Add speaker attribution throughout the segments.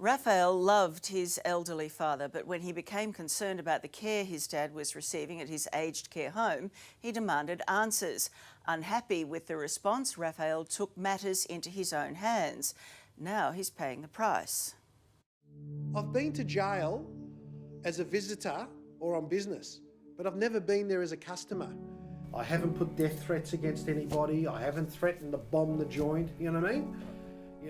Speaker 1: Raphael loved his elderly father, but when he became concerned about the care his dad was receiving at his aged care home, he demanded answers. Unhappy with the response, Raphael took matters into his own hands. Now he's paying the price.
Speaker 2: I've been to jail as a visitor or on business, but I've never been there as a customer. I haven't put death threats against anybody. I haven't threatened to bomb the joint, you know what I mean?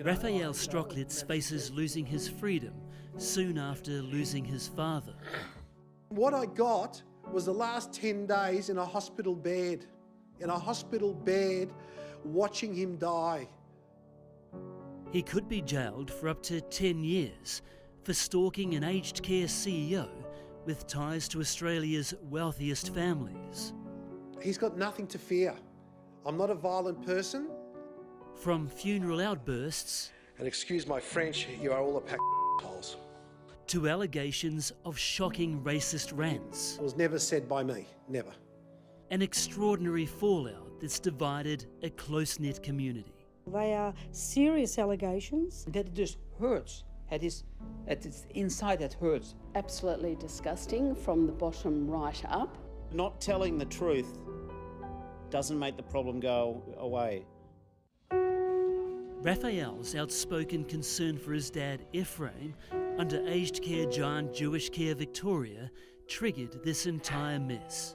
Speaker 3: Raphael Strochlitz faces losing his freedom soon after losing his father.
Speaker 2: What I got was the last 10 days in a hospital bed, watching him die.
Speaker 3: He could be jailed for up to 10 years for stalking an aged care CEO with ties to Australia's wealthiest families.
Speaker 2: He's got nothing to fear. I'm not a violent person.
Speaker 3: From funeral outbursts,
Speaker 2: and excuse my French, you are all a pack of holes,
Speaker 3: to allegations of shocking racist rants.
Speaker 2: It was never said by me, never.
Speaker 3: An extraordinary fallout that's divided a close-knit community.
Speaker 4: They are serious allegations.
Speaker 5: That just hurts. At its inside, that hurts.
Speaker 6: Absolutely disgusting from the bottom right up.
Speaker 7: Not telling the truth doesn't make the problem go away.
Speaker 3: Raphael's outspoken concern for his dad, Ephraim, under aged care giant Jewish Care Victoria, triggered this entire mess.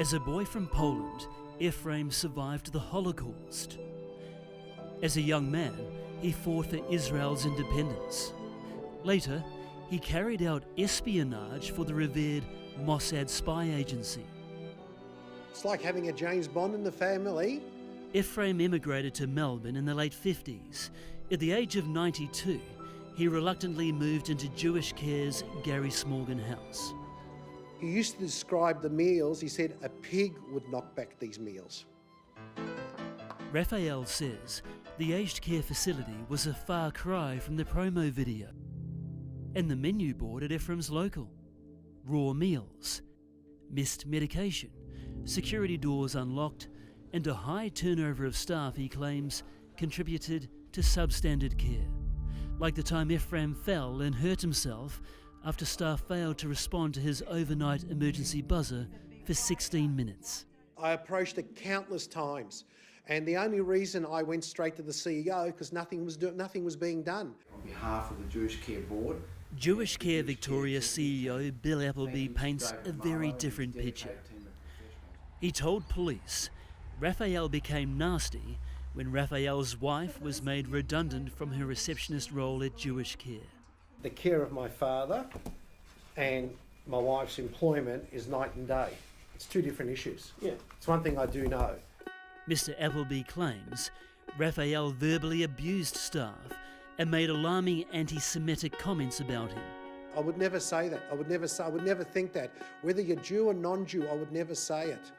Speaker 3: As a boy from Poland, Ephraim survived the Holocaust. As a young man, he fought for Israel's independence. Later, he carried out espionage for the revered Mossad spy agency.
Speaker 2: It's like having a James Bond in the family.
Speaker 3: Ephraim immigrated to Melbourne in the late 50s. At the age of 92, he reluctantly moved into Jewish Care's Gary Smorgon house.
Speaker 2: He used to describe the meals. He said a pig would knock back these meals.
Speaker 3: Raphael says the aged care facility was a far cry from the promo video. And the menu board at Ephraim's local. Raw meals, missed medication, security doors unlocked, and a high turnover of staff, he claims, contributed to substandard care. Like the time Ephraim fell and hurt himself after staff failed to respond to his overnight emergency buzzer for 16 minutes.
Speaker 2: I approached it countless times, and the only reason I went straight to the CEO because nothing was being done.
Speaker 8: On behalf of the Jewish Care Board,
Speaker 3: Jewish Care Victoria CEO Bill Appleby paints a very different picture. He told police Raphael became nasty when Raphael's wife was made redundant from her receptionist role at Jewish Care.
Speaker 2: The care of my father and my wife's employment is night and day. It's two different issues. Yeah. It's one thing I do know.
Speaker 3: Mr. Appleby claims Raphael verbally abused staff and made alarming anti-Semitic comments about him.
Speaker 2: I would never say that. I would never think that. Whether you're Jew or non-Jew, I would never say it.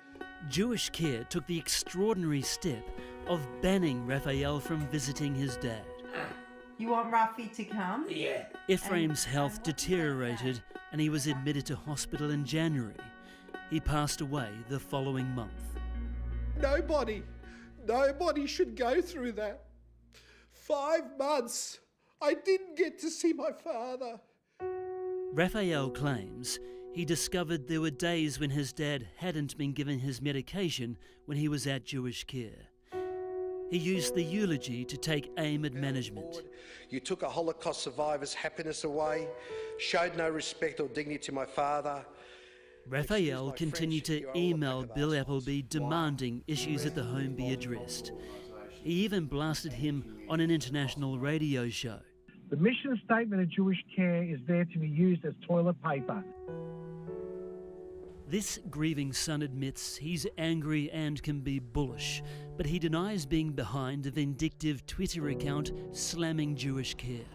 Speaker 3: Jewish Care took the extraordinary step of banning Raphael from visiting his dad.
Speaker 9: You want Rafi to come?
Speaker 8: Yeah.
Speaker 3: Ephraim's health deteriorated and he was admitted to hospital in January. He passed away the following month.
Speaker 2: Nobody should go through that. 5 months, I didn't get to see my father.
Speaker 3: Raphael claims he discovered there were days when his dad hadn't been given his medication when he was at Jewish Care. He used the eulogy to take aim at management.
Speaker 2: You took a Holocaust survivor's happiness away, showed no respect or dignity to my father.
Speaker 3: Raphael continued to email Bill Appleby demanding issues at the home be addressed. He even blasted him on an international radio show.
Speaker 10: The mission statement of Jewish Care is there to be used as toilet paper.
Speaker 3: This grieving son admits he's angry and can be bullish, but he denies being behind a vindictive Twitter account slamming Jewish Care.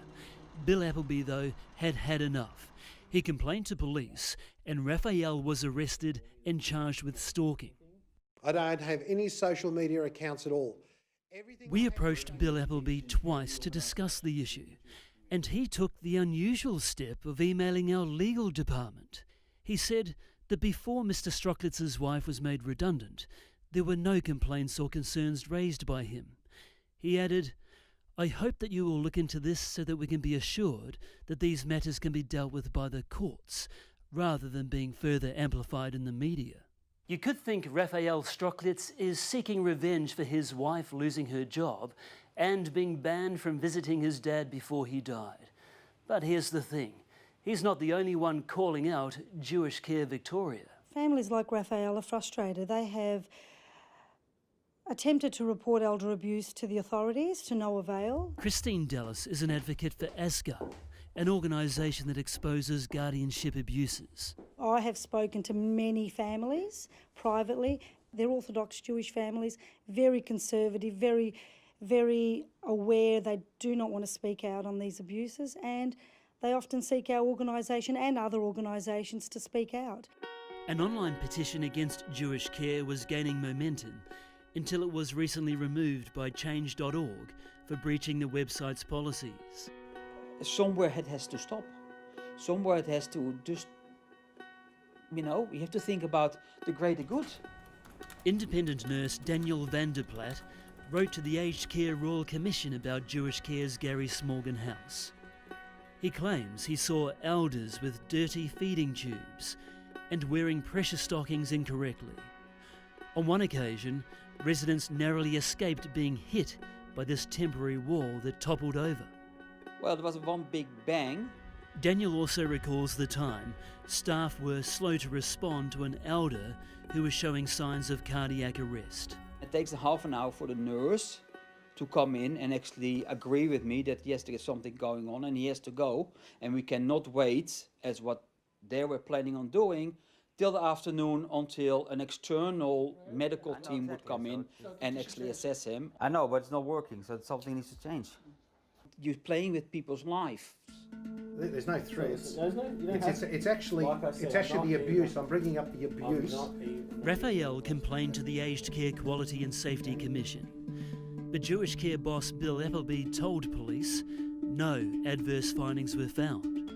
Speaker 3: Bill Appleby, though, had had enough. He complained to police, and Raphael was arrested and charged with stalking.
Speaker 2: I don't have any social media accounts at all.
Speaker 3: We approached Bill Appleby twice to discuss the issue, and he took the unusual step of emailing our legal department. He said that before Mr. Strochlitz's wife was made redundant, there were no complaints or concerns raised by him. He added, I hope that you will look into this so that we can be assured that these matters can be dealt with by the courts rather than being further amplified in the media. You could think Raphael Strochlitz is seeking revenge for his wife losing her job and being banned from visiting his dad before he died. But here's the thing, he's not the only one calling out Jewish Care Victoria.
Speaker 4: Families like Raphael are frustrated. They have attempted to report elder abuse to the authorities to no avail.
Speaker 3: Christine Dallas is an advocate for ASGAR, an organisation that exposes guardianship abuses.
Speaker 4: I have spoken to many families privately. They're Orthodox Jewish families, very conservative, very aware. They do not want to speak out on these abuses, and they often seek our organisation and other organisations to speak out.
Speaker 3: An online petition against Jewish Care was gaining momentum until it was recently removed by change.org for breaching the website's policies.
Speaker 5: Somewhere it has to stop. Somewhere it has to just, you have to think about the greater good.
Speaker 3: Independent nurse Daniel van der Plat wrote to the Aged Care Royal Commission about Jewish Care's Gary Smorgon house. He claims he saw elders with dirty feeding tubes and wearing pressure stockings incorrectly. On one occasion, residents narrowly escaped being hit by this temporary wall that toppled over.
Speaker 5: Well, there was one big bang.
Speaker 3: Daniel also recalls the time staff were slow to respond to an elder who was showing signs of cardiac arrest.
Speaker 5: It takes a half an hour for the nurse to come in and actually agree with me that yes, there is something going on and he has to go, and we cannot wait, as what they were planning on doing, till the afternoon until an external medical team would come in and actually assess him.
Speaker 11: I know, but it's not working, so something needs to change.
Speaker 5: You're playing with people's lives.
Speaker 2: There's no threats.
Speaker 8: It's
Speaker 2: actually the abuse. I'm bringing up the abuse.
Speaker 3: Raphael complained to the Aged Care Quality and Safety Commission, but Jewish Care boss Bill Appleby told police no adverse findings were found.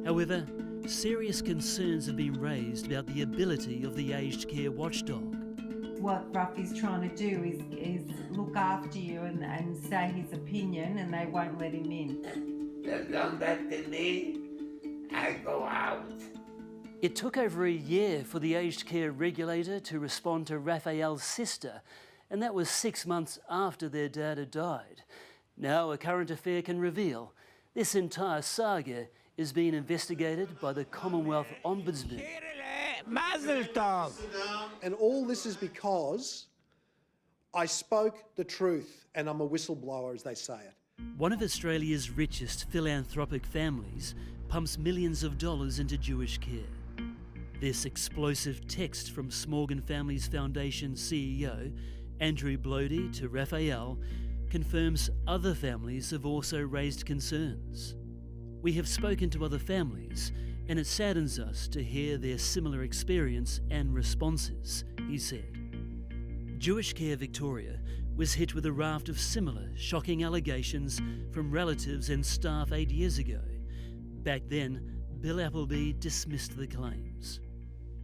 Speaker 3: However, serious concerns have been raised about the ability of the Aged Care Watchdog.
Speaker 9: What Ruffy's trying to do is look after you and say his opinion, and they won't let him in.
Speaker 12: They've done that to me, I go out.
Speaker 3: It took over a year for the aged care regulator to respond to Raphael's sister, and that was 6 months after their dad had died. Now a current affair can reveal this entire saga is being investigated by the Commonwealth Ombudsman.
Speaker 12: Mazel tov.
Speaker 2: And all this is because I spoke the truth, and I'm a whistleblower, as they say it.
Speaker 3: One of Australia's richest philanthropic families pumps millions of dollars into Jewish care. This explosive text from Smorgon Families Foundation CEO Andrew Blody to Raphael confirms other families have also raised concerns. We have spoken to other families, and it saddens us to hear their similar experience and responses, he said. Jewish Care Victoria was hit with a raft of similar shocking allegations from relatives and staff 8 years ago. Back then, Bill Appleby dismissed the claims.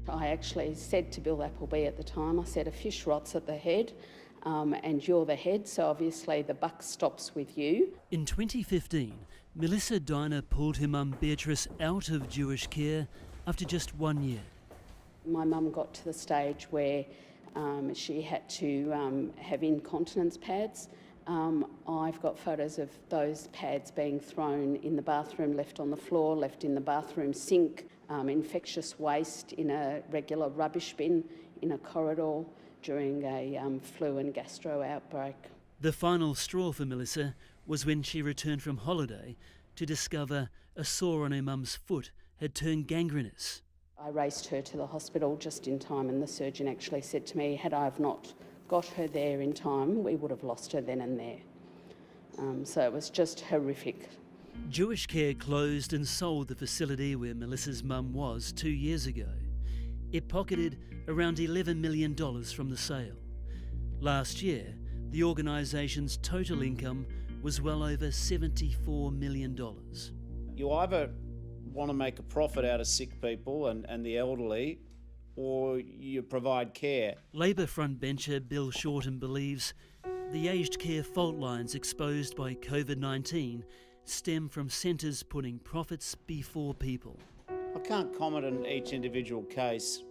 Speaker 6: I actually said to Bill Appleby at the time, I said, a fish rots at the head, and you're the head, so obviously the buck stops with you.
Speaker 3: In 2015, Melissa Diner pulled her mum Beatrice out of Jewish Care after just 1 year.
Speaker 6: My mum got to the stage where she had to have incontinence pads. I've got photos of those pads being thrown in the bathroom, left on the floor, left in the bathroom sink, infectious waste in a regular rubbish bin in a corridor during a flu and gastro outbreak.
Speaker 3: The final straw for Melissa was when she returned from holiday to discover a sore on her mum's foot had turned gangrenous.
Speaker 6: I raced her to the hospital just in time, and the surgeon actually said to me, had I have not got her there in time, we would have lost her then and there. So it was just horrific.
Speaker 3: Jewish Care closed and sold the facility where Melissa's mum was 2 years ago. It pocketed around $11 million from the sale. Last year, the organisation's total income was well over $74 million.
Speaker 7: You either want to make a profit out of sick people and the elderly, or you provide care.
Speaker 3: Labor frontbencher Bill Shorten believes The aged care fault lines exposed by COVID-19 stem from centres putting profits before people.
Speaker 7: I can't comment on each individual case,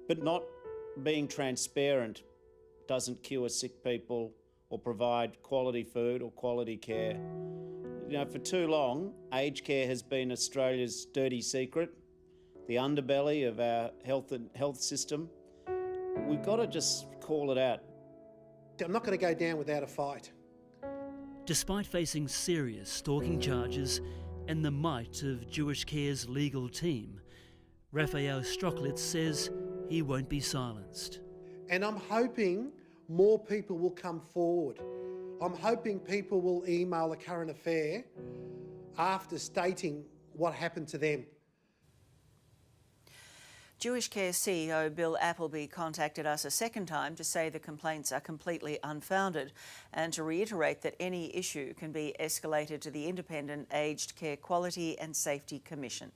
Speaker 7: but not being transparent doesn't cure sick people or provide quality food or quality care. You know, for too long, aged care has been Australia's dirty secret, the underbelly of our health system. We've got to just call it out.
Speaker 2: I'm not going to go down without a fight.
Speaker 3: Despite facing serious stalking charges and the might of Jewish Care's legal team, Raphael Strochlitz says he won't be silenced.
Speaker 2: And I'm hoping more people will come forward. I'm hoping people will email a current affair after stating what happened to them.
Speaker 1: Jewish Care CEO Bill Appleby contacted us a second time to say the complaints are completely unfounded and to reiterate that any issue can be escalated to the Independent Aged Care Quality and Safety Commission.